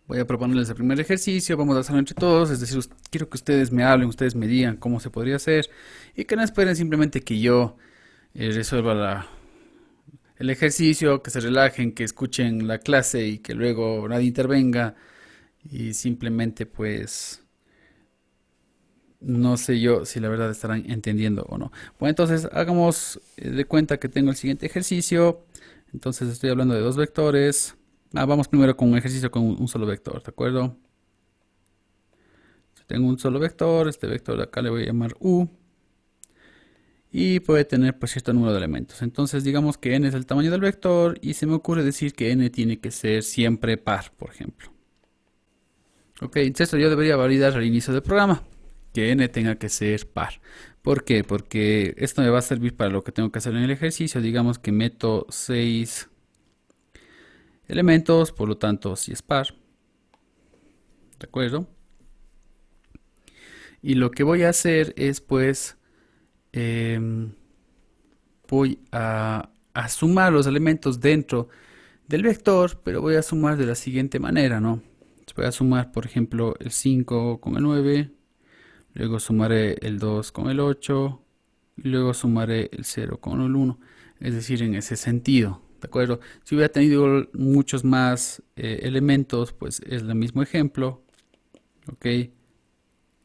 Voy a proponerles el primer ejercicio, vamos a hacerlo entre todos, es decir, quiero que ustedes me hablen, ustedes me digan cómo se podría hacer y que no esperen simplemente que yo resuelva el ejercicio, que se relajen, que escuchen la clase y que luego nadie intervenga y simplemente pues no sé yo si la verdad estarán entendiendo o no. Bueno, entonces hagamos de cuenta que tengo el siguiente ejercicio. Entonces estoy hablando de dos vectores. Vamos primero con un ejercicio con un solo vector, ¿de acuerdo? Si tengo un solo vector, este vector de acá le voy a llamar U. Y puede tener pues cierto número de elementos. Entonces digamos que n es el tamaño del vector y se me ocurre decir que n tiene que ser siempre par, por ejemplo. Ok, entonces esto yo debería validar al inicio del programa, que n tenga que ser par. ¿Por qué? Porque esto me va a servir para lo que tengo que hacer en el ejercicio. Digamos que meto 6 elementos, por lo tanto si es par. ¿De acuerdo? Y lo que voy a hacer es pues em, voy a sumar los elementos dentro del vector, pero voy a sumar de la siguiente manera, ¿no? Voy a sumar, por ejemplo, el 5 con el 9, luego sumaré el 2 con el 8, y luego sumaré el 0 con el 1, es decir, en ese sentido, ¿de acuerdo? Si hubiera tenido muchos más elementos, pues es el mismo ejemplo, ¿ok?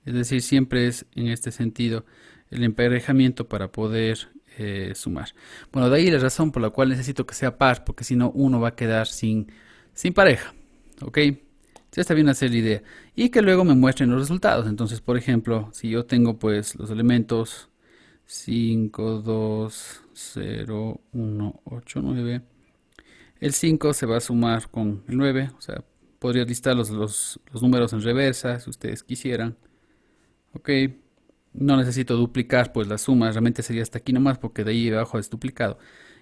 Es decir, siempre es en este sentido el emparejamiento para poder sumar. Bueno, de ahí la razón por la cual necesito que sea par, porque si no uno va a quedar sin pareja. ¿Ok? Ya está bien hacer la idea. Y que luego me muestren los resultados. Entonces, por ejemplo, si yo tengo pues los elementos 5, 2, 0, 1, 8, 9, el 5 se va a sumar con el 9. O sea, podría listar los números en reversa si ustedes quisieran. Ok, no necesito duplicar pues la suma, realmente sería hasta aquí nomás porque de ahí abajo es duplicado.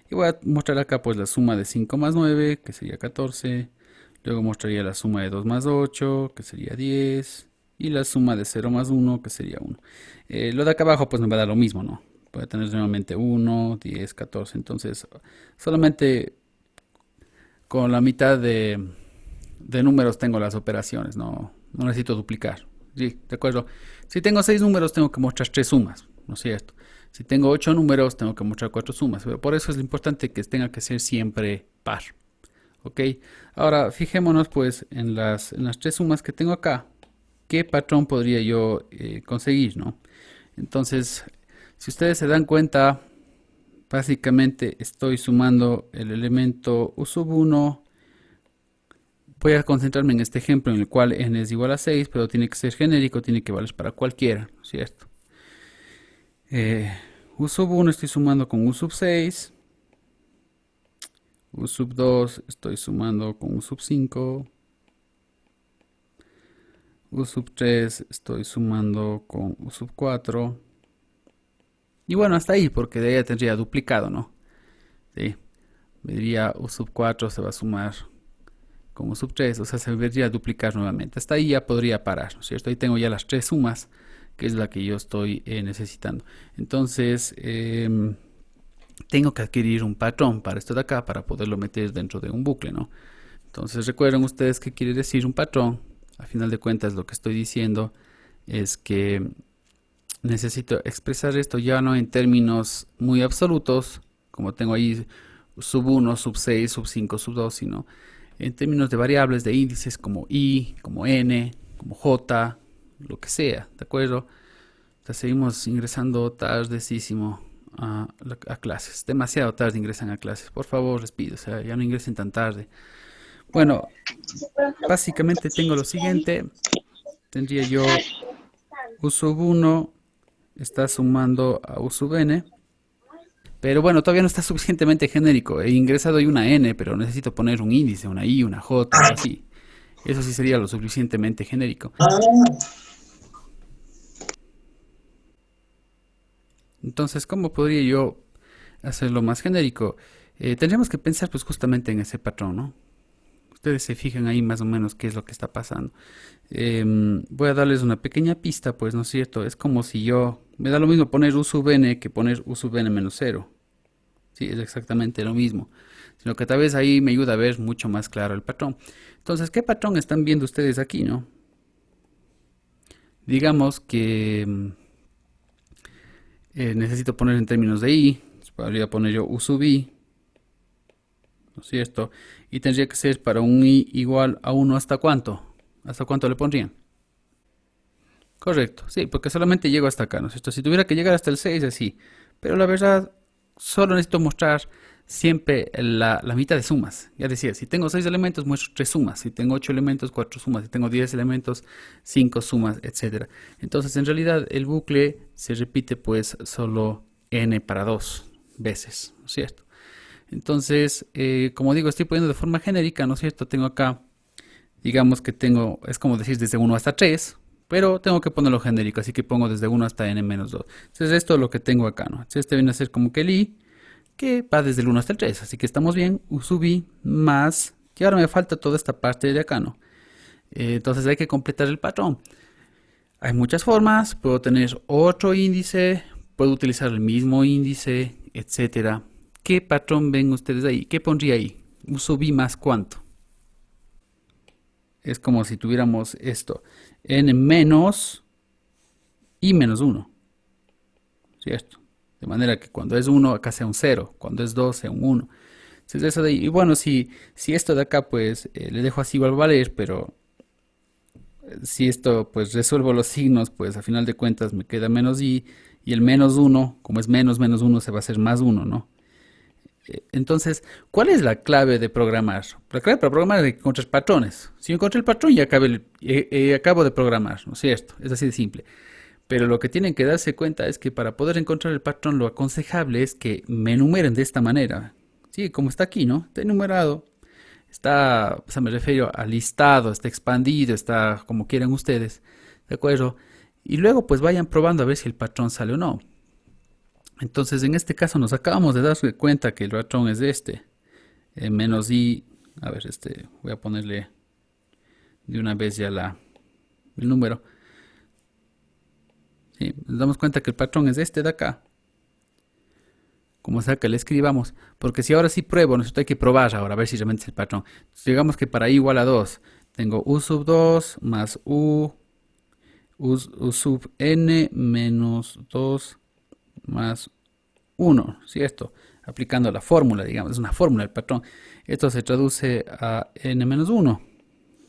Y voy a mostrar acá pues la suma de 5 más 9 que sería 14. Luego mostraría la suma de 2 más 8 que sería 10. Y la suma de 0 más 1 que sería 1. Lo de acá abajo pues me va a dar lo mismo, ¿no? Voy a tener nuevamente 1, 10, 14. Entonces solamente con la mitad de números tengo las operaciones, no necesito duplicar. Sí, de acuerdo. Si tengo 6 números, tengo que mostrar 3 sumas, ¿no es cierto? Si tengo 8 números, tengo que mostrar 4 sumas. Pero por eso es importante que tenga que ser siempre par. ¿Ok? Ahora, fijémonos pues en las 3 sumas que tengo acá. ¿Qué patrón podría yo conseguir, no? Entonces, si ustedes se dan cuenta, básicamente estoy sumando el elemento u sub 1. Voy a concentrarme en este ejemplo en el cual n es igual a 6, pero tiene que ser genérico, tiene que valer para cualquiera, ¿cierto? U sub 1 estoy sumando con U sub 6, U sub 2 estoy sumando con U sub 5, U sub 3 estoy sumando con U sub 4. Y bueno, hasta ahí, porque de ahí ya tendría duplicado, ¿no? Sí. Me diría U sub 4 se va a sumar con U sub 3, o sea, se debería duplicar nuevamente. Hasta ahí ya podría parar, ¿no es cierto? Ahí tengo ya las 3 sumas, que es la que yo estoy necesitando. Entonces, tengo que adquirir un patrón para esto de acá, para poderlo meter dentro de un bucle, ¿no? Entonces, recuerden ustedes qué quiere decir un patrón. Al final de cuentas, lo que estoy diciendo es que necesito expresar esto ya no en términos muy absolutos, como tengo ahí sub 1, sub 6, sub 5, sub 2, sino en términos de variables, de índices como i, como n, como j, lo que sea, ¿de acuerdo? Entonces seguimos ingresando tardecísimo a clases, demasiado tarde ingresan a clases, por favor les pido, o sea, ya no ingresen tan tarde. Bueno, básicamente tengo lo siguiente, tendría yo u sub 1 está sumando a u sub n, pero bueno, todavía no está suficientemente genérico. He ingresado ahí una n, pero necesito poner un índice, una i, una j, algo así. Eso sí sería lo suficientemente genérico. Entonces, ¿cómo podría yo hacerlo más genérico? Tendríamos que pensar pues justamente en ese patrón, ¿no? Ustedes se fijan ahí más o menos qué es lo que está pasando. Voy a darles una pequeña pista, pues, ¿no es cierto? Es como si yo... Me da lo mismo poner u sub n que poner u sub n menos 0. Sí, es exactamente lo mismo. Sino que tal vez ahí me ayuda a ver mucho más claro el patrón. Entonces, ¿qué patrón están viendo ustedes aquí, no? Digamos que necesito poner en términos de i. Podría poner yo u sub i, ¿no es cierto? Y tendría que ser para un i igual a 1 ¿hasta cuánto? ¿Hasta cuánto le pondrían? Correcto, sí, porque solamente llego hasta acá, ¿no es cierto? Si tuviera que llegar hasta el 6, así. Pero la verdad, solo necesito mostrar siempre la mitad de sumas. Ya decía, si tengo 6 elementos, muestro 3 sumas. Si tengo 8 elementos, 4 sumas. Si tengo 10 elementos, 5 sumas, etcétera. Entonces, en realidad, el bucle se repite pues solo n para 2 veces, ¿no es cierto? Entonces, como digo, estoy poniendo de forma genérica, ¿no es cierto? Tengo acá, digamos que tengo, es como decir desde 1 hasta 3, pero tengo que ponerlo genérico, así que pongo desde 1 hasta n menos 2. Entonces, esto es lo que tengo acá, ¿no? Entonces, este viene a ser como que el i, que va desde el 1 hasta el 3, así que estamos bien, u sub i más, que ahora me falta toda esta parte de acá, ¿no? Entonces, hay que completar el patrón. Hay muchas formas, puedo tener otro índice, puedo utilizar el mismo índice, etcétera. ¿Qué patrón ven ustedes ahí? ¿Qué pondría ahí? Un sub i más cuánto. Es como si tuviéramos esto. N menos i menos 1. ¿Cierto? De manera que cuando es 1 acá sea un 0. Cuando es 2 sea un 1. Entonces eso de ahí. Y bueno, si esto de acá pues le dejo así igual valer, pero si esto pues resuelvo los signos, pues a final de cuentas me queda menos i. Y el menos 1, como es menos menos 1, se va a hacer más 1, ¿no? Entonces, ¿cuál es la clave de programar? La clave para programar es encontrar patrones. Si encontré el patrón, ya acabo de programar, ¿no es cierto? Es así de simple. Pero lo que tienen que darse cuenta es que para poder encontrar el patrón, lo aconsejable es que me enumeren de esta manera. Sí, como está aquí, ¿no? Está enumerado. Está, o sea, me refiero al listado, está expandido, está como quieran ustedes. ¿De acuerdo? Y luego pues vayan probando a ver si el patrón sale o no. Entonces, en este caso nos acabamos de dar cuenta que el patrón es este. Menos i, a ver, voy a ponerle de una vez ya el número. Sí, nos damos cuenta que el patrón es este de acá. Como sea que le escribamos. Porque si ahora sí pruebo, necesito hay que probar ahora, a ver si realmente es el patrón. Entonces, digamos que para i igual a 2, tengo u sub 2 más u sub n menos 2 más 1, ¿cierto? Aplicando la fórmula, digamos, es una fórmula del patrón. Esto se traduce a n menos 1.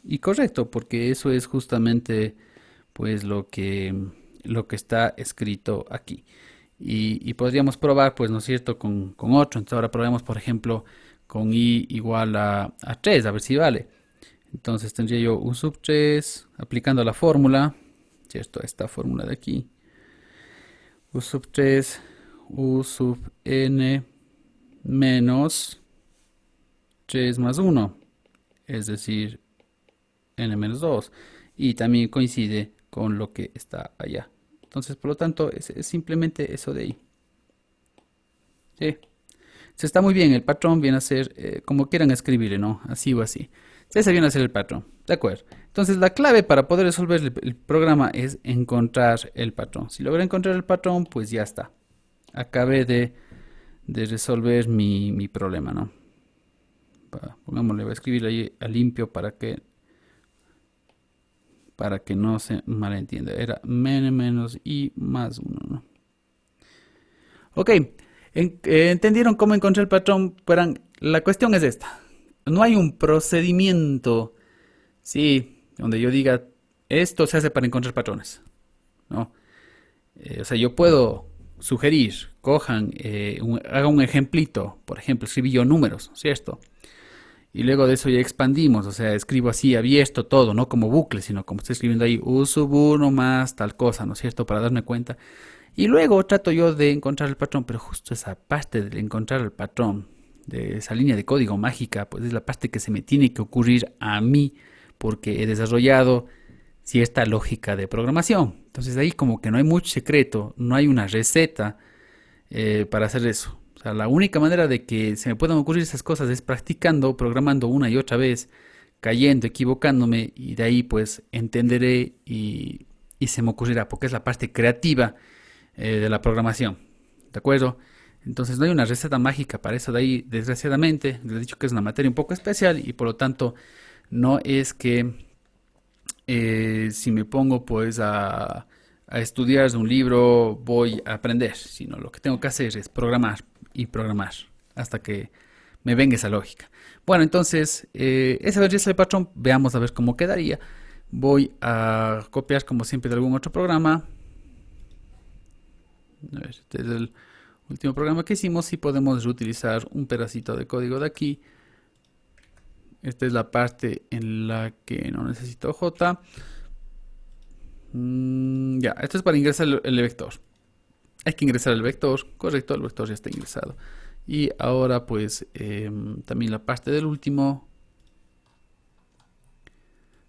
Y correcto, porque eso es justamente pues lo que está escrito aquí. Y podríamos probar, pues, ¿no es cierto?, con otro. Entonces ahora probemos, por ejemplo, con i igual a 3, a ver si vale. Entonces tendría yo u sub 3, aplicando la fórmula, ¿cierto? Esta fórmula de aquí. U sub 3, u sub n menos 3 más 1, es decir, n menos 2. Y también coincide con lo que está allá. Entonces, por lo tanto, es simplemente eso de ahí. ¿Sí? Se está muy bien, el patrón viene a ser como quieran escribirle, ¿no? Así o así. Ese viene a ser el patrón, ¿de acuerdo? Entonces la clave para poder resolver el programa es encontrar el patrón. Si logro encontrar el patrón, pues ya está. Acabé de resolver mi problema, ¿no? Pongámosle, voy a escribir ahí a limpio para que no se malentienda. Era menos i más 1, ¿no? Ok, ¿entendieron cómo encontrar el patrón? Verán, la cuestión es esta. No hay un procedimiento, sí, donde yo diga, esto se hace para encontrar patrones, ¿no? O sea, yo puedo sugerir, cojan, haga un ejemplito, por ejemplo, escribí yo números, ¿cierto? Y luego de eso ya expandimos, o sea, escribo así abierto todo, no como bucle, sino como estoy escribiendo ahí, u sub 1 más tal cosa, ¿no es cierto? Para darme cuenta. Y luego trato yo de encontrar el patrón, pero justo esa parte de encontrar el patrón, de esa línea de código mágica, pues es la parte que se me tiene que ocurrir a mí, porque he desarrollado cierta lógica de programación. Entonces ahí como que no hay mucho secreto, no hay una receta para hacer eso. O sea, la única manera de que se me puedan ocurrir esas cosas es practicando, programando una y otra vez, cayendo, equivocándome, y de ahí pues entenderé y se me ocurrirá, porque es la parte creativa de la programación. ¿De acuerdo? Entonces no hay una receta mágica para eso de ahí, desgraciadamente. Les he dicho que es una materia un poco especial y por lo tanto no es que si me pongo pues a estudiar de un libro voy a aprender, sino lo que tengo que hacer es programar y programar hasta que me venga esa lógica. Bueno, entonces, esa vez ya es el patrón, veamos a ver cómo quedaría. Voy a copiar como siempre de algún otro programa. A ver, este es el último programa que hicimos y podemos reutilizar un pedacito de código de aquí. Esta es la parte en la que no necesito J. Ya, esto es para ingresar el vector. Hay que ingresar el vector, correcto, el vector ya está ingresado. Y ahora pues también la parte del último,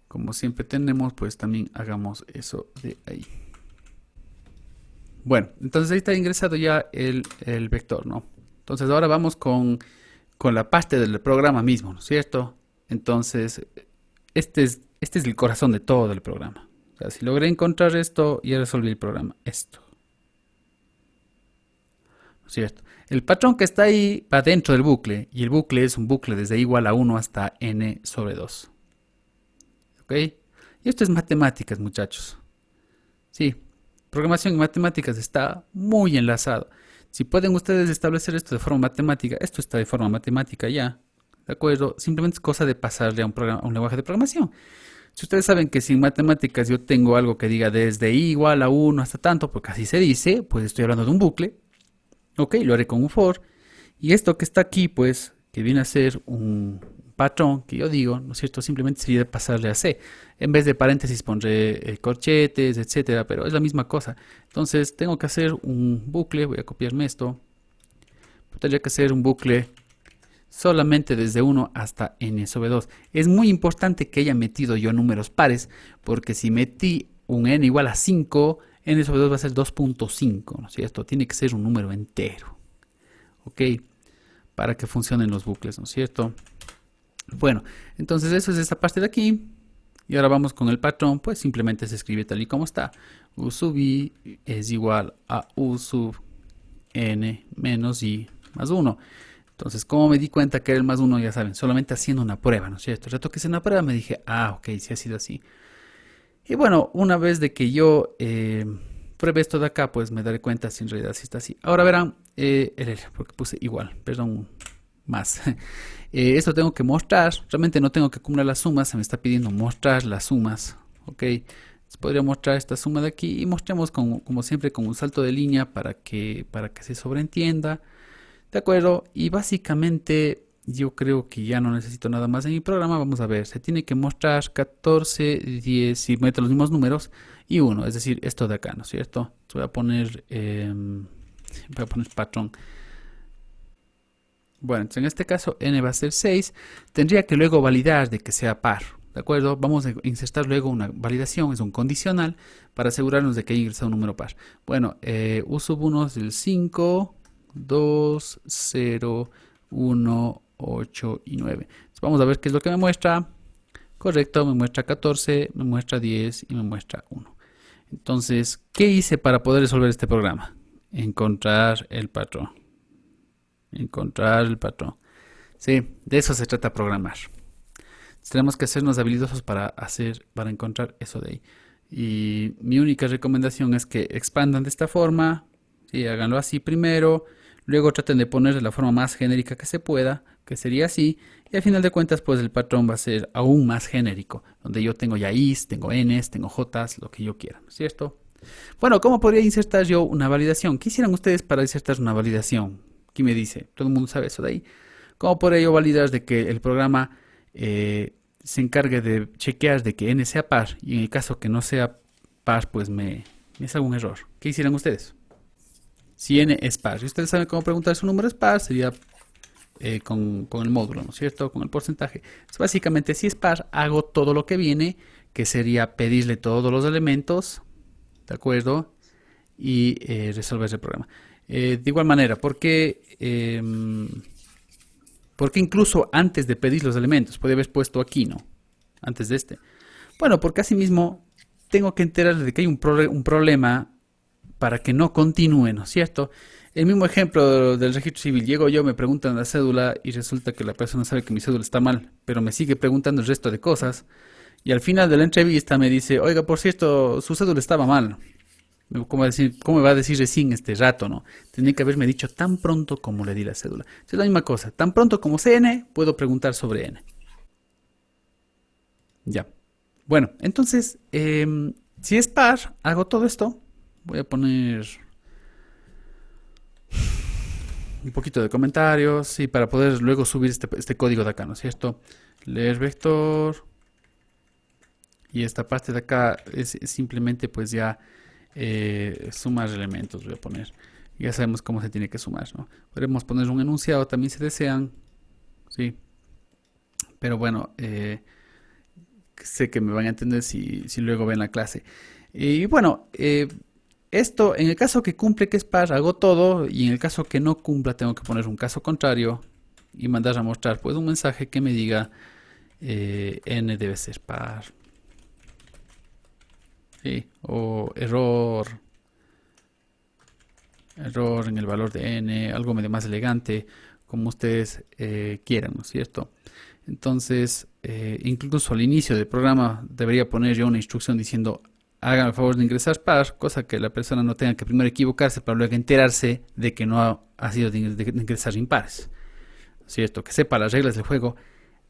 como siempre tenemos, pues también hagamos eso de ahí. Bueno, entonces ahí está ingresado ya el vector, ¿no? Entonces ahora vamos con la parte del programa mismo, ¿no es cierto? Entonces, este es el corazón de todo el programa. O sea, si logré encontrar esto, ya resolví el programa. Esto. ¿No es cierto? El patrón que está ahí va dentro del bucle, y el bucle es un bucle desde igual a 1 hasta n sobre 2. ¿Ok? Y esto es matemáticas, muchachos. Sí, programación y matemáticas está muy enlazado. Si pueden ustedes establecer esto de forma matemática, esto está de forma matemática ya. ¿De acuerdo? Simplemente es cosa de pasarle a a un lenguaje de programación. Si ustedes saben que si en matemáticas yo tengo algo que diga desde i igual a 1 hasta tanto, porque así se dice, pues estoy hablando de un bucle. Ok, lo haré con un for. Y esto que está aquí, pues, que viene a ser un patrón que yo digo, ¿no es cierto? Simplemente sería de pasarle a C. En vez de paréntesis pondré corchetes, etcétera, pero es la misma cosa. Entonces tengo que hacer un bucle, voy a copiarme esto. Tendría que hacer un bucle solamente desde 1 hasta n sobre 2. Es muy importante que haya metido yo números pares, porque si metí un n igual a 5, n sobre 2 va a ser 2.5, ¿no es cierto? Tiene que ser un número entero, ¿ok? Para que funcionen los bucles, ¿no es cierto? Bueno, entonces eso es esta parte de aquí. Y ahora vamos con el patrón, pues simplemente se escribe tal y como está. U sub i es igual a u sub n menos i más 1. Entonces, como me di cuenta que era el más 1, ya saben, solamente haciendo una prueba, ¿no es cierto? El rato que hice una prueba me dije, ok, sí ha sido así. Y bueno, una vez de que yo pruebe esto de acá, pues me daré cuenta si en realidad sí está así. Ahora verán, porque puse igual, perdón, más. Esto tengo que mostrar, realmente no tengo que acumular las sumas, se me está pidiendo mostrar las sumas, ¿ok? Entonces podría mostrar esta suma de aquí y mostremos como siempre con un salto de línea para que se sobreentienda. ¿De acuerdo? Y básicamente yo creo que ya no necesito nada más en mi programa. Vamos a ver, se tiene que mostrar 14, 10, si meto los mismos números, y 1, es decir, esto de acá, ¿no es cierto? Voy a poner patrón. Bueno, entonces en este caso n va a ser 6. Tendría que luego validar de que sea par. ¿De acuerdo? Vamos a insertar luego una validación, es un condicional, para asegurarnos de que haya ingresado un número par. Bueno, u sub 1 es el 5, 2, 0, 1, 8 y 9. Entonces vamos a ver qué es lo que me muestra. Correcto, me muestra 14, me muestra 10 y me muestra 1. Entonces, ¿qué hice para poder resolver este programa? Encontrar el patrón. Encontrar el patrón. Sí, de eso se trata programar. Tenemos que hacernos habilidosos para encontrar eso de ahí. Y mi única recomendación es que expandan de esta forma. Sí, háganlo así primero. Luego traten de poner de la forma más genérica que se pueda, que sería así. Y al final de cuentas, pues el patrón va a ser aún más genérico, donde yo tengo ya is, tengo ns, tengo j's, lo que yo quiera, ¿no es cierto? Bueno, ¿cómo podría insertar yo una validación? ¿Qué hicieran ustedes para insertar una validación? ¿Qué me dice? Todo el mundo sabe eso de ahí. ¿Cómo podría yo validar de que el programa se encargue de chequear de que n sea par? Y en el caso que no sea par, pues me salga un error. ¿Qué hicieran ustedes? Si n es par. Si ustedes saben cómo preguntar si un número es par, sería con el módulo, ¿no es cierto? Con el porcentaje. Entonces, básicamente, si es par, hago todo lo que viene, que sería pedirle todos los elementos, ¿de acuerdo? Y resolver ese problema. De igual manera, ¿por qué incluso antes de pedir los elementos? Podría haber puesto aquí, ¿no? Antes de este. Bueno, porque asimismo tengo que enterarme de que hay un problema para que no continúe, ¿no es cierto? El mismo ejemplo del registro civil. Llego yo, me preguntan la cédula y resulta que la persona sabe que mi cédula está mal, pero me sigue preguntando el resto de cosas. Y al final de la entrevista me dice, oiga, por cierto, su cédula estaba mal. ¿Cómo me va a decir recién este rato, no? Tenía que haberme dicho tan pronto como le di la cédula. Es la misma cosa. Tan pronto como sé N, puedo preguntar sobre N. Ya. Bueno, entonces, si es par, hago todo esto. Voy a poner un poquito de comentarios y para poder luego subir este código de acá, ¿no es cierto? Leer vector. Y esta parte de acá es simplemente pues ya sumar elementos, voy a poner. Ya sabemos cómo se tiene que sumar, ¿no? Podemos poner un enunciado también si desean, ¿sí? Pero bueno, sé que me van a entender si luego ven la clase. Y bueno, esto en el caso que cumple que es par, hago todo, y en el caso que no cumpla tengo que poner un caso contrario y mandar a mostrar pues un mensaje que me diga n debe ser par. ¿Sí? O error en el valor de n, algo medio más elegante, como ustedes quieran, ¿no es cierto? Entonces, incluso al inicio del programa debería poner yo una instrucción diciendo hagan el favor de ingresar par, cosa que la persona no tenga que primero equivocarse para luego enterarse de que no ha sido de ingresar impares, ¿no es cierto? Que sepa las reglas del juego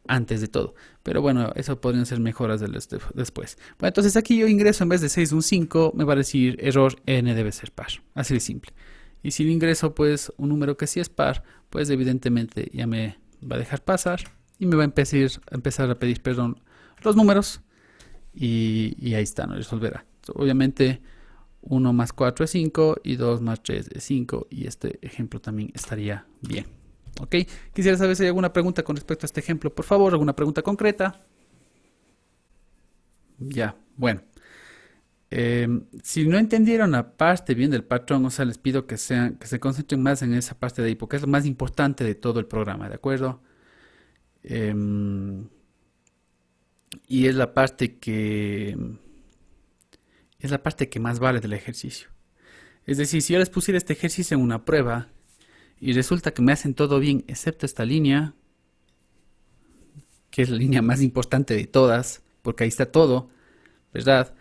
antes de todo. Pero bueno, eso podrían ser mejoras después. Bueno, entonces aquí yo ingreso en vez de 6 un 5, me va a decir error n debe ser par. Así de simple. Y si le ingreso pues un número que sí es par, pues evidentemente ya me va a dejar pasar y me va a empezar a pedir perdón los números y ahí está, ¿no? Resolverá. Obviamente 1 más 4 es 5 y 2 más 3 es 5 y este ejemplo también estaría bien. ¿Ok? Quisiera saber si hay alguna pregunta con respecto a este ejemplo. Por favor, alguna pregunta concreta. Ya, bueno. Si no entendieron la parte bien del patrón, o sea, les pido que se concentren más en esa parte de ahí, porque es lo más importante de todo el programa, ¿de acuerdo? Y es la parte que más vale del ejercicio. Es decir, si yo les pusiera este ejercicio en una prueba y resulta que me hacen todo bien, excepto esta línea, que es la línea más importante de todas, porque ahí está todo, ¿verdad?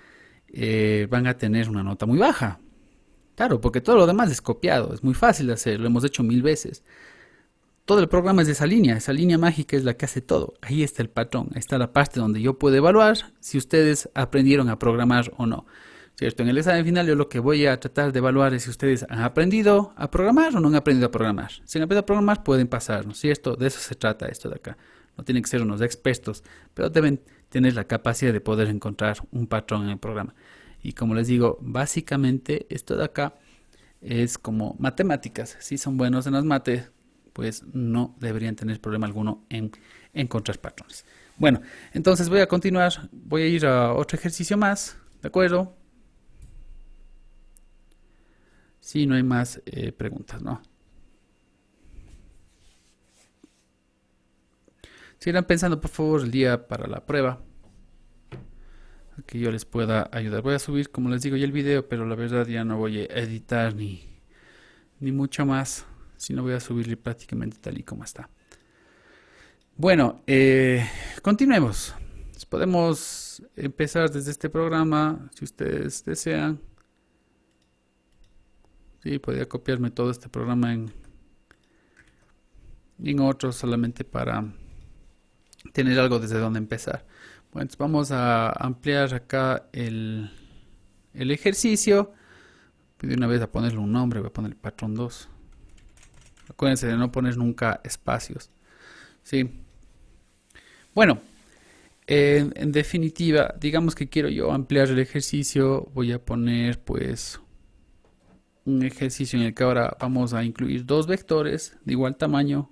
Van a tener una nota muy baja. Claro, porque todo lo demás es copiado, es muy fácil de hacer, lo hemos hecho 1000 veces. Todo el programa es de esa línea mágica es la que hace todo. Ahí está el patrón, ahí está la parte donde yo puedo evaluar si ustedes aprendieron a programar o no. ¿Cierto? En el examen final yo lo que voy a tratar de evaluar es si ustedes han aprendido a programar o no han aprendido a programar. Si han aprendido a programar pueden pasar, ¿no es cierto? De eso se trata esto de acá. No tienen que ser unos expertos, pero deben tener la capacidad de poder encontrar un patrón en el programa. Y como les digo, básicamente esto de acá es como matemáticas. Si son buenos en las mates, pues no deberían tener problema alguno en encontrar patrones. Bueno, entonces voy a continuar, voy a ir a otro ejercicio más, ¿de acuerdo? Si no hay más preguntas, ¿no? Sigan pensando, por favor, el día para la prueba, que yo les pueda ayudar. Voy a subir, como les digo, ya el video, pero la verdad ya no voy a editar ni mucho más, sino voy a subirle prácticamente tal y como está. Bueno, continuemos. Podemos empezar desde este programa, si ustedes desean. Sí, podría copiarme todo este programa en otro solamente para tener algo desde donde empezar. Bueno, entonces vamos a ampliar acá el ejercicio. De una vez a ponerle un nombre, voy a poner el patrón 2. Acuérdense de no poner nunca espacios. ¿Sí? Bueno, en definitiva, digamos que quiero yo ampliar el ejercicio. Voy a poner pues un ejercicio en el que ahora vamos a incluir dos vectores de igual tamaño.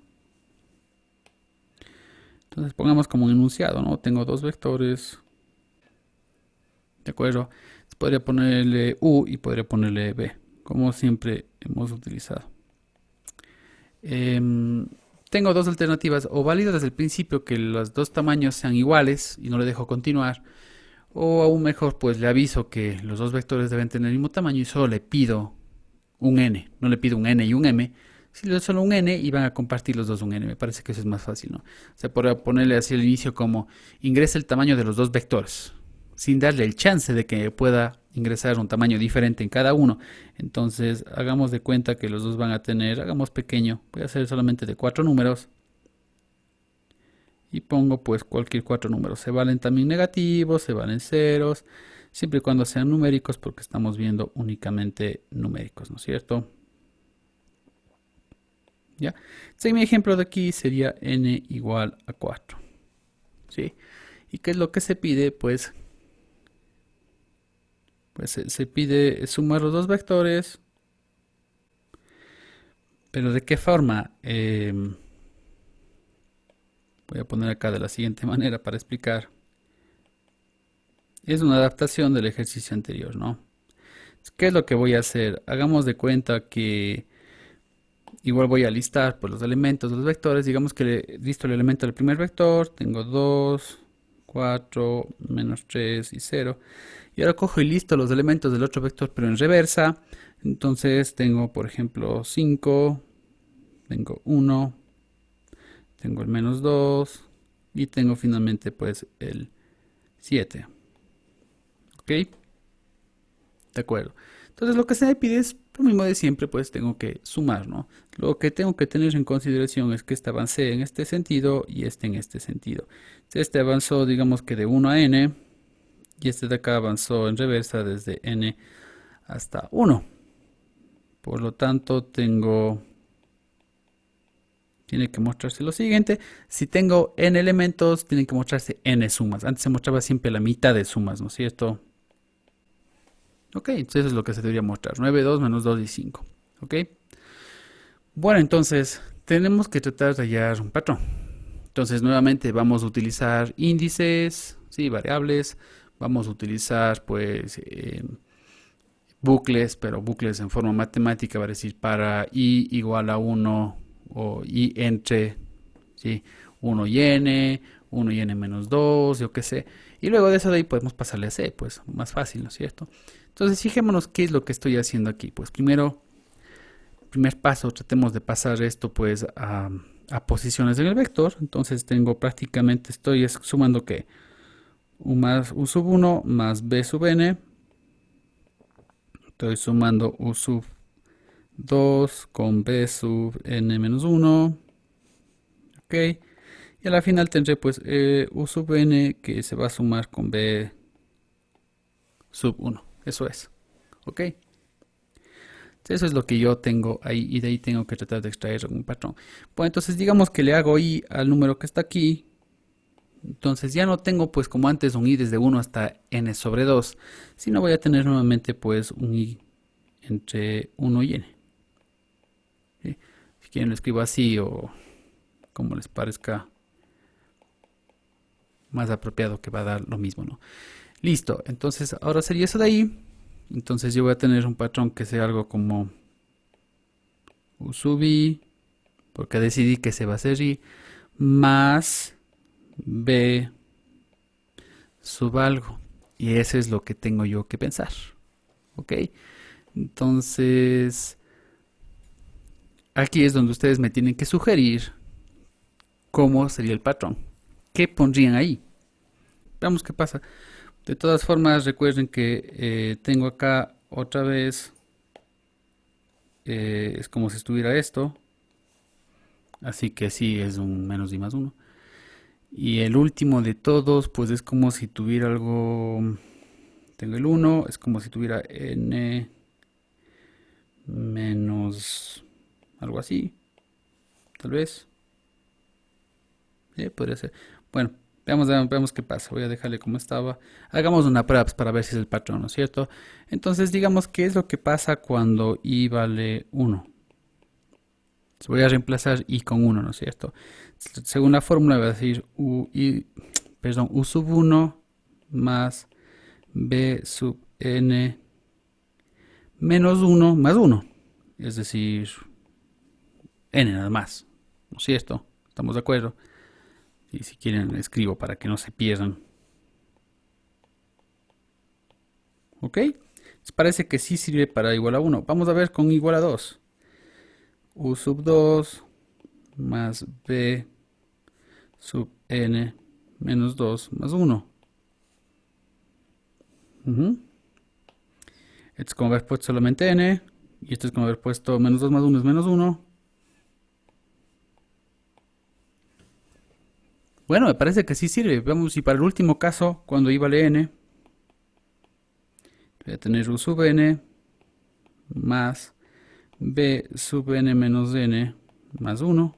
Entonces pongamos como un enunciado, ¿no? Tengo dos vectores. ¿De acuerdo? Podría ponerle U y podría ponerle B, como siempre hemos utilizado. Tengo dos alternativas, o valido desde el principio que los dos tamaños sean iguales y no le dejo continuar, O aún mejor, pues le aviso que los dos vectores deben tener el mismo tamaño y solo le pido un n. No le pido un n y un m, sino solo un n y van a compartir los dos un n. Me parece que eso es más fácil, ¿no? O sea, podría ponerle así al inicio como ingresa el tamaño de los dos vectores, sin darle el chance de que pueda ingresar un tamaño diferente en cada uno. Entonces, hagamos de cuenta que los dos van a tener, hagamos pequeño, voy a hacer solamente de 4 números. Y pongo pues cualquier 4 números. Se valen también negativos, se valen ceros, siempre y cuando sean numéricos porque estamos viendo únicamente numéricos, ¿no es cierto? ¿Ya? Entonces, mi ejemplo de aquí sería n igual a 4. ¿Sí? ¿Y qué es lo que se pide? Pues se pide sumar los dos vectores, pero ¿de qué forma? Voy a poner acá de la siguiente manera para explicar. Es una adaptación del ejercicio anterior, ¿no? ¿Qué es lo que voy a hacer? Hagamos de cuenta que igual voy a listar pues, los elementos de los vectores. Digamos que listo el elemento del primer vector. Tengo 2, 4, menos 3 y 0. Y ahora cojo y listo los elementos del otro vector, pero en reversa. Entonces tengo, por ejemplo, 5, tengo 1, tengo el menos 2 y tengo finalmente pues el 7. ¿Ok? De acuerdo. Entonces lo que se me pide es lo mismo de siempre, pues tengo que sumar, ¿no? Lo que tengo que tener en consideración es que este avance en este sentido y este en este sentido. Este avanzó, digamos que de 1 a n, y este de acá avanzó en reversa desde n hasta 1. Por lo tanto, tiene que mostrarse lo siguiente. Si tengo n elementos, tienen que mostrarse n sumas. Antes se mostraba siempre la mitad de sumas, ¿no es cierto? Ok, entonces eso es lo que se debería mostrar. 9, 2, menos 2 y 5. Ok. Bueno, entonces tenemos que tratar de hallar un patrón. Entonces nuevamente vamos a utilizar índices, sí, variables. Vamos a utilizar pues bucles, pero bucles en forma matemática, va a decir para i igual a 1 o i entre, ¿sí? 1 y n, 1 y n menos 2, yo qué sé. Y luego de eso de ahí podemos pasarle a c, pues más fácil, ¿no es cierto? Entonces fijémonos qué es lo que estoy haciendo aquí. Pues primero, primer paso, tratemos de pasar esto pues a posiciones en el vector. Entonces tengo prácticamente, estoy sumando que u sub 1 más b sub n. Estoy sumando u sub 2 con b sub n menos 1. Ok. Y a la final tendré pues u sub n que se va a sumar con b sub 1. Eso es. Ok. Eso es lo que yo tengo ahí y de ahí tengo que tratar de extraer un patrón. Bueno, entonces digamos que le hago i al número que está aquí. Entonces ya no tengo pues como antes un i desde 1 hasta n sobre 2, sino voy a tener nuevamente pues un i entre 1 y n. ¿Sí? Si quieren lo escribo así o como les parezca más apropiado, que va a dar lo mismo, ¿no? Listo, entonces ahora sería eso de ahí. Entonces yo voy a tener un patrón que sea algo como u sub i, porque decidí que se va a hacer i, más b sub algo. Y eso es lo que tengo yo que pensar. ¿Ok? Entonces, aquí es donde ustedes me tienen que sugerir cómo sería el patrón. ¿Qué pondrían ahí? Veamos qué pasa. De todas formas, recuerden que tengo acá otra vez, es como si estuviera esto. Así que sí, es un menos i más 1. Y el último de todos, pues es como si tuviera algo. Tengo el 1, es como si tuviera n menos algo así, tal vez. Podría ser. Bueno, veamos qué pasa. Voy a dejarle como estaba. Hagamos una prueba para ver si es el patrón, ¿no es cierto? Entonces, digamos, ¿qué es lo que pasa cuando i vale 1? Voy a reemplazar i con 1, ¿no es cierto? Según la fórmula voy a decir u sub 1 más b sub n menos 1 más 1. Es decir, n nada más, ¿no es cierto? ¿Estamos de acuerdo? Y si quieren escribo para que no se pierdan. ¿Ok? Parece que sí sirve para igual a 1. Vamos a ver con igual a 2. U sub 2 más B sub n menos 2 más 1. Esto es como haber puesto solamente n. Y esto es como haber puesto menos 2 más 1 es menos 1. Bueno, me parece que sí sirve. Vamos, y para el último caso, cuando i vale n, voy a tener u sub n más b sub n menos n más 1.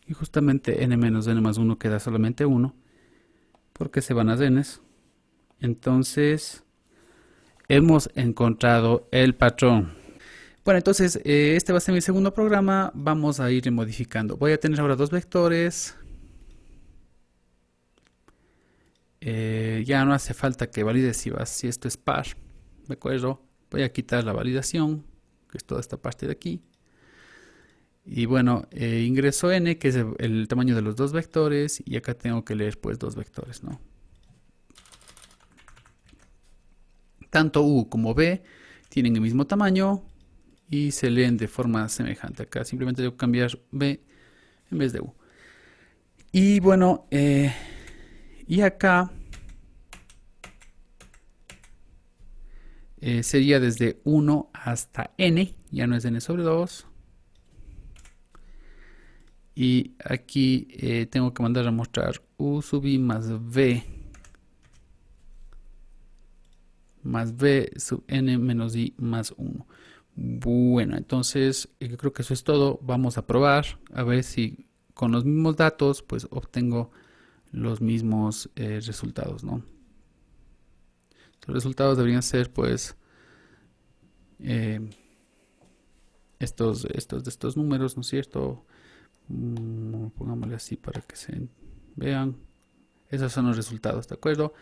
Y justamente n menos n más 1 queda solamente 1, porque se van las n's. Entonces, hemos encontrado el patrón. Bueno, entonces, este va a ser mi segundo programa. Vamos a ir modificando. Voy a tener ahora dos vectores. Ya no hace falta que valide si esto es par. ¿De acuerdo? Voy a quitar la validación, que es toda esta parte de aquí. Y bueno, ingreso n, que es el tamaño de los dos vectores, y acá tengo que leer pues dos vectores, ¿no? Tanto u como b tienen el mismo tamaño y se leen de forma semejante. Acá simplemente debo cambiar b en vez de u. Y bueno, y acá sería desde 1 hasta n, ya no es n sobre 2. Y aquí tengo que mandar a mostrar u sub i más b sub n menos i más 1. Bueno, entonces yo creo que eso es todo. Vamos a probar a ver si con los mismos datos pues obtengo los mismos resultados, ¿no? Los resultados deberían ser pues estos de estos números, ¿no es cierto? Pongámosle así para que se vean. Esos son los resultados, ¿de acuerdo?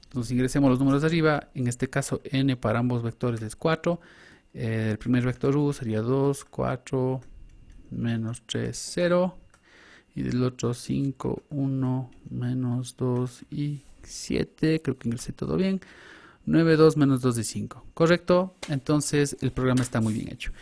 Entonces ingresemos los números de arriba. En este caso n para ambos vectores es 4. El primer vector u sería 2, 4, menos 3, 0. Y del otro 5, 1, menos 2 y 7. Creo que ingresé todo bien. 9, 2, menos 2 y 5. ¿Correcto? Entonces el programa está muy bien hecho.